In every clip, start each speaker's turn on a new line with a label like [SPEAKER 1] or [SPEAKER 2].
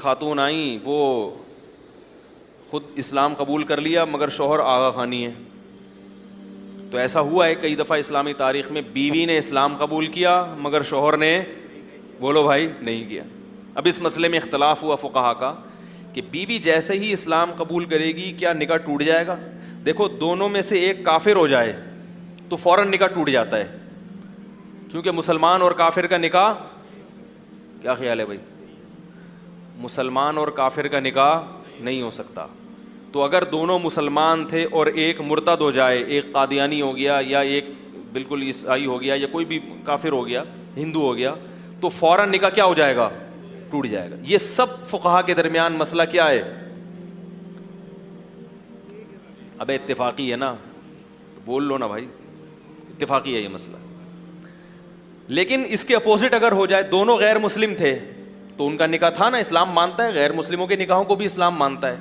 [SPEAKER 1] خاتون آئیں, وہ خود اسلام قبول کر لیا مگر شوہر آغا خانی ہے. تو ایسا ہوا ہے کئی دفعہ اسلامی تاریخ میں, بیوی نے اسلام قبول کیا مگر شوہر نے, بولو بھائی, نہیں کیا. اب اس مسئلے میں اختلاف ہوا فقہا کا کہ بیوی جیسے ہی اسلام قبول کرے گی کیا نکاح ٹوٹ جائے گا؟ دیکھو دونوں میں سے ایک کافر ہو جائے تو فوراً نکاح ٹوٹ جاتا ہے, کیونکہ مسلمان اور کافر کا نکاح, کیا خیال ہے بھائی, مسلمان اور کافر کا نکاح نہیں ہو سکتا. تو اگر دونوں مسلمان تھے اور ایک مرتد ہو جائے, ایک قادیانی ہو گیا یا ایک بالکل عیسائی ہو گیا یا کوئی بھی کافر ہو گیا, ہندو ہو گیا, تو فوراً نکاح کیا ہو جائے گا؟ ٹوٹ جائے گا. یہ سب فقہا کے درمیان مسئلہ کیا ہے؟ ابے اتفاقی ہے نا, بول لو نا بھائی, اتفاقی ہے یہ مسئلہ. لیکن اس کے اپوزٹ اگر ہو جائے, دونوں غیر مسلم تھے تو ان کا نکاح تھا نا, اسلام مانتا ہے غیر مسلموں کے نکاحوں کو بھی اسلام مانتا ہے.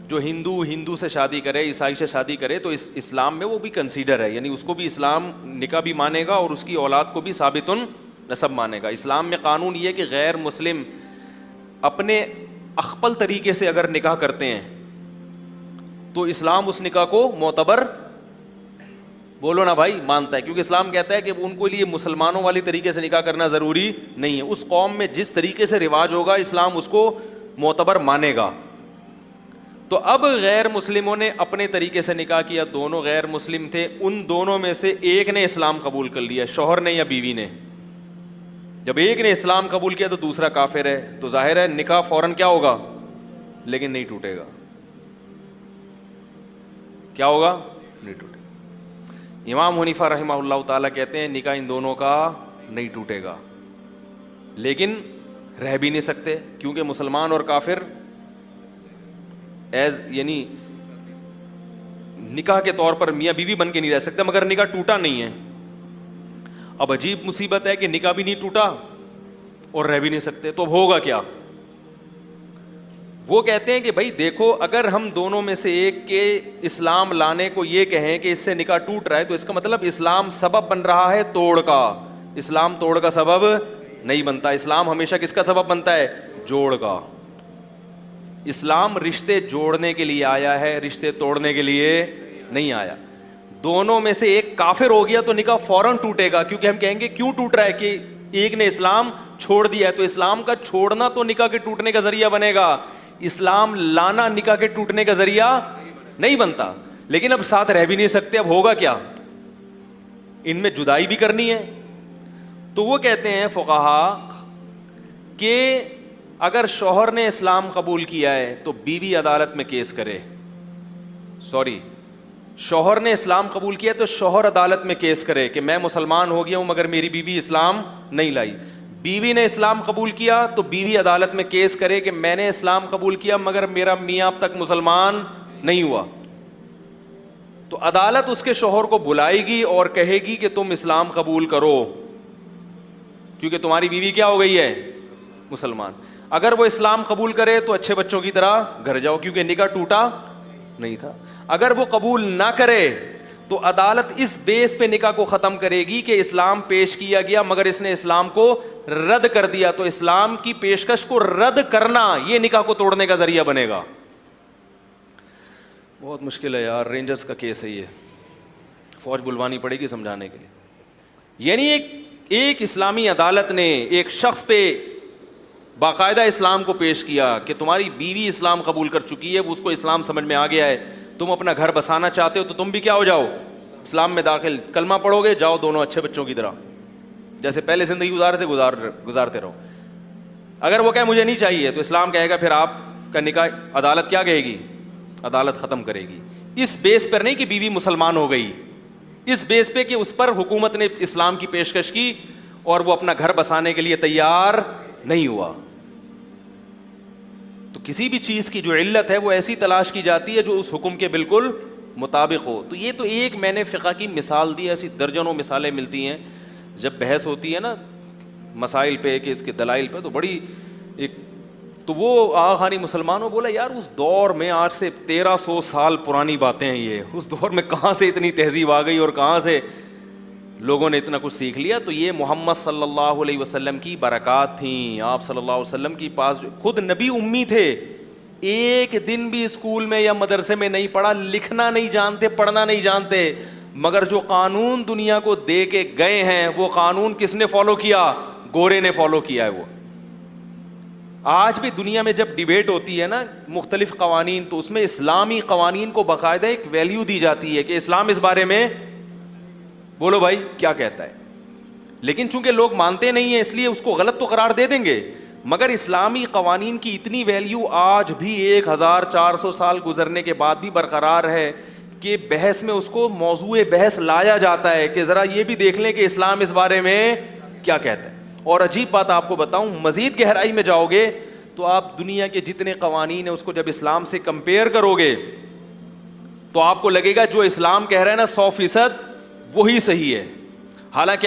[SPEAKER 1] جو ہندو سے شادی کرے, عیسائی سے شادی کرے, تو اس اسلام میں وہ بھی کنسیڈر ہے, یعنی اس کو بھی اسلام نکاح بھی مانے گا اور اس کی اولاد کو بھی ثابت نسب مانے گا. اسلام میں قانون یہ کہ غیر مسلم اپنے اخپل طریقے سے اگر نکاح کرتے ہیں تو اسلام اس نکاح کو معتبر, بولو نا بھائی, مانتا ہے. کیونکہ اسلام کہتا ہے کہ ان کو لیے مسلمانوں والی طریقے سے نکاح کرنا ضروری نہیں ہے, اس قوم میں جس طریقے سے رواج ہوگا اسلام اس کو معتبر مانے گا. تو اب غیر مسلموں نے اپنے طریقے سے نکاح کیا, دونوں غیر مسلم تھے, ان دونوں میں سے ایک نے اسلام قبول کر لیا, شوہر نے یا بیوی نے. جب ایک نے اسلام قبول کیا تو دوسرا کافر ہے, تو ظاہر ہے نکاح فوراً کیا ہوگا, لیکن نہیں ٹوٹے گا. کیا ہوگا؟ نہیں ٹوٹے گا. امام حنیفہ رحمہ اللہ تعالیٰ کہتے ہیں نکاح ان دونوں کا نہیں ٹوٹے گا, لیکن رہ بھی نہیں سکتے, کیونکہ مسلمان اور کافر یعنی نکاح کے طور پر میاں بیوی بن کے نہیں رہ سکتے, مگر نکاح ٹوٹا نہیں ہے. اب عجیب مصیبت ہے کہ نکاح بھی نہیں ٹوٹا اور رہ بھی نہیں سکتے, تو اب ہوگا کیا؟ وہ کہتے ہیں کہ بھائی دیکھو, اگر ہم دونوں میں سے ایک کے اسلام لانے کو یہ کہیں کہ اس سے نکاح ٹوٹ رہا ہے, تو اس کا مطلب اسلام سبب بن رہا ہے توڑ کا. اسلام توڑ کا سبب نہیں بنتا, اسلام ہمیشہ کس کا سبب بنتا ہے؟ جوڑ کا. اسلام رشتے جوڑنے کے لیے آیا ہے, رشتے توڑنے کے لیے نہیں آیا. دونوں میں سے ایک کافر ہو گیا تو نکاح فوراً ٹوٹے گا, کیونکہ ہم کہیں گے کیوں ٹوٹ رہا ہے کہ ایک نے اسلام چھوڑ دیا ہے, تو اسلام کا چھوڑنا تو نکاح کے ٹوٹنے کا ذریعہ بنے گا, اسلام لانا نکاح کے ٹوٹنے کا ذریعہ نہیں بنتا. لیکن اب ساتھ رہ بھی نہیں سکتے, اب ہوگا کیا؟ ان میں جدائی بھی کرنی ہے. تو وہ کہتے ہیں فقہا کہ اگر شوہر نے اسلام قبول کیا ہے تو بیوی عدالت میں کیس کرے, شوہر نے اسلام قبول کیا تو شوہر عدالت میں کیس کرے کہ میں مسلمان ہو گیا ہوں مگر میری بیوی اسلام نہیں لائی. بیوی نے اسلام قبول کیا تو بیوی عدالت میں کیس کرے کہ میں نے اسلام قبول کیا مگر میرا میاں اب تک مسلمان نہیں ہوا. تو عدالت اس کے شوہر کو بلائے گی اور کہے گی کہ تم اسلام قبول کرو, کیونکہ تمہاری بیوی کیا ہو گئی ہے؟ مسلمان. اگر وہ اسلام قبول کرے تو اچھے بچوں کی طرح گھر جاؤ, کیونکہ نکاح ٹوٹا نہیں تھا. اگر وہ قبول نہ کرے تو عدالت اس بیس پہ نکاح کو ختم کرے گی کہ اسلام پیش کیا گیا مگر اس نے اسلام کو رد کر دیا, تو اسلام کی پیشکش کو رد کرنا یہ نکاح کو توڑنے کا ذریعہ بنے گا. بہت مشکل ہے یار, رینجرز کا کیس ہے یہ, فوج بلوانی پڑے گی سمجھانے کے لیے. یعنی ایک اسلامی عدالت نے ایک شخص پہ باقاعدہ اسلام کو پیش کیا کہ تمہاری بیوی اسلام قبول کر چکی ہے, اس کو اسلام سمجھ میں آ گیا ہے, تم اپنا گھر بسانا چاہتے ہو تو تم بھی کیا ہو جاؤ, اسلام میں داخل, کلمہ پڑھو گے, جاؤ دونوں اچھے بچوں کی طرح جیسے پہلے زندگی گزارتے رہو. اگر وہ کہے مجھے نہیں چاہیے تو اسلام کہے گا پھر آپ کا نکاح عدالت کیا کہے گی؟ عدالت ختم کرے گی. اس بیس پر نہیں کہ بیوی مسلمان ہو گئی, اس بیس پہ کہ اس پر حکومت نے اسلام کی پیشکش کی اور وہ اپنا گھر بسانے کے لیے تیار نہیں ہوا. تو کسی بھی چیز کی جو علت ہے وہ ایسی تلاش کی جاتی ہے جو اس حکم کے بالکل مطابق ہو. تو یہ تو ایک میں نے فقہ کی مثال دی, ایسی درجنوں مثالیں ملتی ہیں جب بحث ہوتی ہے نا مسائل پہ کہ اس کے دلائل پہ, تو بڑی ایک تو وہ آخانی مسلمانوں بولا یار اس دور میں آج سے 1300 سال پرانی باتیں ہیں یہ, اس دور میں کہاں سے اتنی تہذیب آ گئی اور کہاں سے, لوگوں نے اتنا کچھ سیکھ لیا. تو یہ محمد صلی اللہ علیہ وسلم کی برکات تھیں. آپ صلی اللہ علیہ وسلم کی پاس خود نبی امی تھے, ایک دن بھی اسکول میں یا مدرسے میں نہیں پڑھا, لکھنا نہیں جانتے, پڑھنا نہیں جانتے, مگر جو قانون دنیا کو دے کے گئے ہیں وہ قانون کس نے فالو کیا؟ گورے نے فالو کیا ہے. وہ آج بھی دنیا میں جب ڈیبیٹ ہوتی ہے نا مختلف قوانین, تو اس میں اسلامی قوانین کو باقاعدہ ایک ویلیو دی جاتی ہے کہ اسلام اس بارے میں بولو بھائی کیا کہتا ہے. لیکن چونکہ لوگ مانتے نہیں ہیں اس لیے اس کو غلط تو قرار دے دیں گے, مگر اسلامی قوانین کی اتنی ویلیو آج بھی 1400 سال گزرنے کے بعد بھی برقرار ہے کہ بحث میں اس کو موضوع بحث لایا جاتا ہے کہ ذرا یہ بھی دیکھ لیں کہ اسلام اس بارے میں کیا کہتا ہے. اور عجیب بات آپ کو بتاؤں, مزید گہرائی میں جاؤ گے تو آپ دنیا کے جتنے قوانین ہیں اس کو جب اسلام سے کمپیئر کرو گے تو آپ کو لگے گا جو اسلام کہہ رہا ہے نا 100% وہی صحیح ہے. حالانکہ